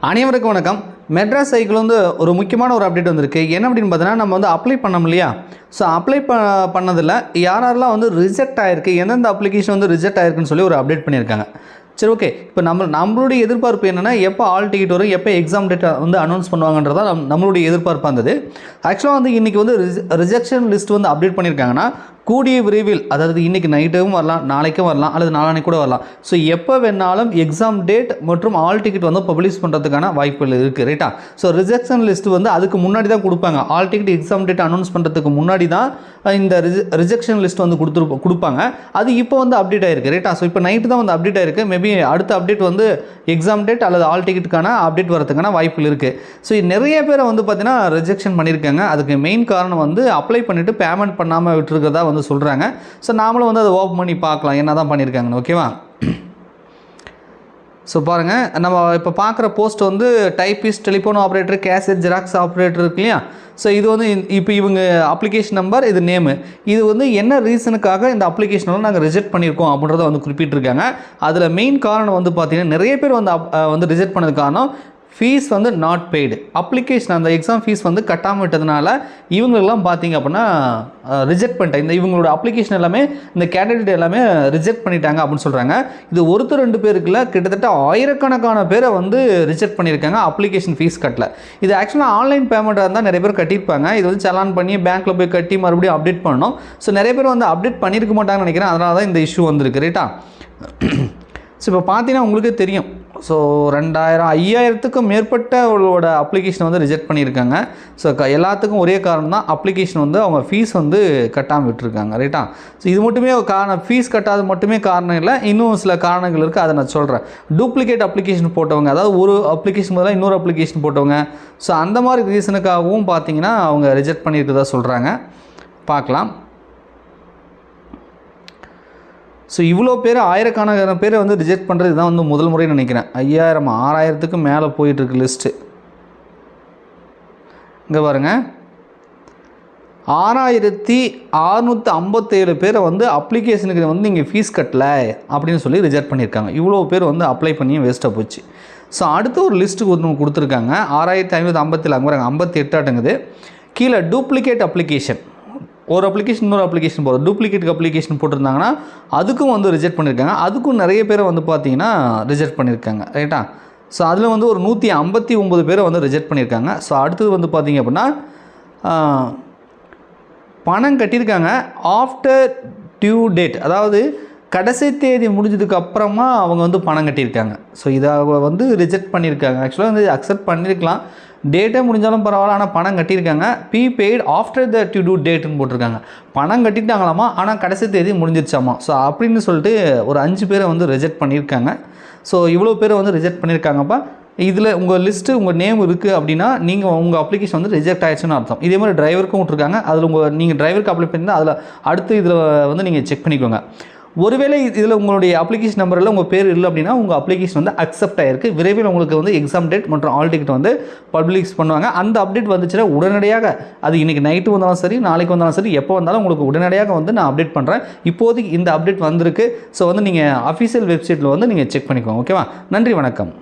அனைவருக்கும் வணக்கம். மெட்ராஸ் சைக்கிள் வந்து ஒரு முக்கியமான ஒரு அப்டேட் வந்திருக்கு. என்ன அப்படின்னு பார்த்தீங்கன்னா, நம்ம வந்து அப்ளை பண்ணோம் இல்லையா? ஸோ அப்ளை பண்ணதில் யாரெல்லாம் வந்து ரிஜெக்ட் ஆகிருக்கு, எந்தெந்த அப்ளிகேஷன் வந்து ரிஜெக்ட் ஆகிருக்குன்னு சொல்லி ஒரு அப்டேட் பண்ணியிருக்காங்க. சரி, ஓகே. இப்போ நம்மளுடைய எதிர்பார்ப்பு என்னென்னா, எப்போ ஆல் டிக்கெட் வரும், எப்போ எக்ஸாம் டேட் வந்து அனௌன்ஸ் பண்ணுவாங்கன்றதான் நம்மளுடைய எதிர்பார்ப்பாக இருந்தது. ஆக்சுவலாக வந்து இன்றைக்கி வந்து ரிஜெக்ஷன் லிஸ்ட் வந்து அப்டேட் பண்ணியிருக்காங்கன்னா, கூடிய விரைவில், அதாவது இன்றைக்கி நைட்டும் வரலாம், நாளைக்கும் வரலாம், அல்லது நாளானைக்கு கூட வரலாம். ஸோ எப்போ வேணாலும் எக்ஸாம் டேட் மற்றும் ஆல் டிக்கெட் வந்து பப்ளிஷ் பண்ணுறதுக்கான வாய்ப்புகள் இருக்குது, ரைட்டா? ஸோ ரிஜெக்ஷன் லிஸ்ட் வந்து அதுக்கு முன்னாடி தான் கொடுப்பாங்க. All ticket exam date announce பண்ணுறதுக்கு முன்னாடி தான் இந்த ரிஜெக்ஷன் லிஸ்ட் வந்து கொடுப்பாங்க. அது இப்போ வந்து அப்டேட் ஆகிருக்கு, ரைட்டா? ஸோ இப்போ நைட்டு தான் வந்து அப்டேட் ஆகிருக்கு. மேபி அடுத்த அப்டேட் வந்து எக்ஸாம் டேட் அல்லது ஆல் டிக்கெட்டுக்கான அப்டேட் வரதுக்கான வாய்ப்புகள் இருக்குது. ஸோ நிறைய பேரை வந்து பார்த்தீங்கன்னா ரிஜெக்ஷன் பண்ணியிருக்காங்க. அதுக்கு மெயின் காரணம் வந்து அப்ளை பண்ணிவிட்டு பேமெண்ட் பண்ணாமல் விட்டுருக்கிறதா வந்து சொல்கிறாங்க. ஸோ நாமளும் வந்து அதை ஓப்பன் பண்ணி பார்க்கலாம் என்ன தான் பண்ணியிருக்காங்கன்னு. ஓகேவா? ஸோ பாருங்கள், நம்ம இப்போ பார்க்குற போஸ்ட் வந்து typist, telephone operator, cassette, xerox operator இருக்கு இல்லையா? ஸோ இது வந்து இப்போ இவங்க அப்ளிகேஷன் நம்பர், இது நேமு, இது வந்து என்ன ரீசனுக்காக இந்த அப்ளிகேஷனில் நாங்கள் ரிஜெக்ட் பண்ணியிருக்கோம் அப்படின்றத வந்து குறிப்பிட்டிருக்காங்க. அதில் மெயின் காரணம் வந்து பார்த்திங்கன்னா, நிறைய பேர் வந்து ரிஜெக்ட் பண்ணது காரணம் ஃபீஸ் வந்து நாட் பெய்டு. அப்ளிகேஷன் அந்த எக்ஸாம் ஃபீஸ் வந்து கட்டாமல் விட்டதுனால இவங்களெல்லாம் பார்த்திங்க அப்படின்னா ரிஜெக்ட் பண்ணிட்டாங்க. இவங்களோட அப்ளிகேஷன் எல்லாமே, இந்த கேண்டிடேட் எல்லாமே ரிஜெக்ட் பண்ணிட்டாங்க அப்படின்னு சொல்கிறாங்க. இது ஒருத்தர் 2 பேருக்குள்ள கிட்டத்தட்ட ஆயிரக்கணக்கான பேரை வந்து ரிஜெக்ட் பண்ணியிருக்காங்க அப்ளிகேஷன் ஃபீஸ் கட்டல. இது ஆக்சுவலாக ஆன்லைன் பேமெண்ட்டாக இருந்தால் நிறைய பேர் கட்டியிருப்பாங்க. இது வந்து சலான் பண்ணி பேங்க்கில் போய் கட்டி மறுபடியும் அப்டேட் பண்ணணும். ஸோ நிறைய பேர் வந்து அப்டேட் பண்ணியிருக்க மாட்டாங்கன்னு நினைக்கிறேன். அதனால தான் இந்த இஷ்யூ வந்திருக்கு, ரைட்டா? ஸோ இப்போ பார்த்தீங்கன்னா உங்களுக்கே தெரியும். ஸோ 2000 5000த்துக்கும் மேற்பட்டவங்களோட அப்ளிகேஷன் வந்து ரிஜெக்ட் பண்ணியிருக்காங்க. ஸோ எல்லாத்துக்கும் ஒரே காரணம் தான், அப்ளிகேஷன் வந்து அவங்க ஃபீஸ் வந்து கட்டாமல் விட்டுருக்காங்க, ரைட்டா? ஸோ இது மட்டுமே காரணம், ஃபீஸ் கட்டாது மட்டுமே காரணம் இல்லை, இன்னும் சில காரணங்கள் இருக்குது. அதை நான் சொல்கிறேன். டூப்ளிகேட் அப்ளிகேஷன் போட்டவங்க, அதாவது ஒரு அப்ளிகேஷன் பதிலாக இன்னொரு அப்ளிகேஷன் போட்டவங்க, ஸோ அந்த மாதிரி ரீசனுக்காகவும் பார்த்தீங்கன்னா அவங்க ரிஜெக்ட் பண்ணியிருக்கதா சொல்கிறாங்க. பார்க்கலாம். ஸோ இவ்வளோ பேர், ஆயிரக்கணக்கான பேரை வந்து ரிஜெக்ட் பண்ணுறது தான் வந்து முதல் முறைன்னு நினைக்கிறேன். 5000 6000த்துக்கும் மேலே போயிட்டுருக்கு லிஸ்ட்டு. இங்கே பாருங்கள், 6657 பேரை வந்து அப்ளிகேஷனுக்கு வந்து நீங்கள் ஃபீஸ் கட்டலை அப்படின்னு சொல்லி ரிஜெக்ட் பண்ணியிருக்காங்க. இவ்வளோ பேர் வந்து அப்ளை பண்ணியும் வேஸ்ட்டாக போச்சு. ஸோ அடுத்த ஒரு லிஸ்ட்டுக்கு ஒன்று கொடுத்துருக்காங்க. 6557 அங்கே பாருங்க, 58 ஆட்டுங்குது. கீழே டூப்ளிகேட் அப்ளிகேஷன், ஒரு அப்ளிகேஷன் இன்னொரு அப்ளிகேஷன் போதும், டூப்ளிகேட் அப்ளிகேஷன் போட்டிருந்தாங்கன்னா அதுக்கும் வந்து ரிஜெக்ட் பண்ணியிருக்காங்க. அதுக்கும் நிறைய பேரை வந்து பார்த்தீங்கன்னா ரிஜெக்ட் பண்ணியிருக்காங்க, ரைட்டா? ஸோ அதில் வந்து ஒரு 159 பேரை வந்து ரிஜெக்ட் பண்ணியிருக்காங்க. ஸோ அடுத்தது வந்து பார்த்திங்க அப்படின்னா, பணம் கட்டியிருக்காங்க ஆஃப்டர் டியூ டேட், அதாவது கடைசி தேதி முடிஞ்சதுக்கு அப்புறமா அவங்க வந்து பணம் கட்டியிருக்காங்க. ஸோ இதை வந்து ரிஜெக்ட் பண்ணியிருக்காங்க. ஆக்சுவலாக வந்து அக்செப்ட் பண்ணியிருக்கலாம், டேட்டே முடிஞ்சாலும் பரவாயில்ல, ஆனால் பணம் கட்டியிருக்காங்க. பெய்டு ஆஃப்டர் த டியூ டேட்டுன்னு போட்டிருக்காங்க. பணம் கட்டிட்டாங்களாமா, ஆனால் கடைசி தேதி முடிஞ்சிருச்சாமா. ஸோ அப்படின்னு சொல்லிட்டு ஒரு 5 பேரை வந்து ரிஜெக்ட் பண்ணியிருக்காங்க. ஸோ இவ்வளோ பேரை வந்து ரிஜெக்ட் பண்ணியிருக்காங்கப்பா. இதில் உங்கள் லிஸ்ட்டு, உங்கள் நேம் இருக்குது அப்படின்னா நீங்கள் உங்கள் அப்ளிகேஷன் வந்து ரிஜெக்ட் ஆகிடுச்சுன்னு அர்த்தம். இதே மாதிரி டிரைவருக்கும் விட்ருக்காங்க. அதில் நீங்கள் டிரைவருக்கு அப்ளை பண்ணியிருந்தால் அதில் அடுத்து இதில் வந்து நீங்கள் செக் பண்ணிக்கோங்க. ஒருவேளை இதில் உங்களுடைய அப்ளிகேஷன் நம்பரில் உங்கள் பேர் இல்லை அப்படின்னா உங்கள் அப்ளிகேஷன் வந்து அக்செப்ட் ஆகிருக்கு. விரைவில் உங்களுக்கு வந்து எக்ஸாம் டேட் மற்றும் ஆல் டிக்கெட் வந்து பப்ளிஷ் பண்ணுவாங்க. அந்த அப்டேட் வந்துச்சுன்னா உடனடியாக, அது இன்றைக்கி நைட்டு வந்தாலும் சரி, நாளைக்கு வந்தாலும் சரி, எப்போ வந்தாலும் உங்களுக்கு உடனடியாக வந்து நான் அப்டேட் பண்ணுறேன். இப்போதைக்கு இந்த அப்டேட் வந்திருக்கு. ஸோ வந்து நீங்கள் அஃபீஷியல் வெப்சைட்டில் வந்து நீங்கள் செக் பண்ணிக்கோங்க. ஓகேவா? நன்றி, வணக்கம்.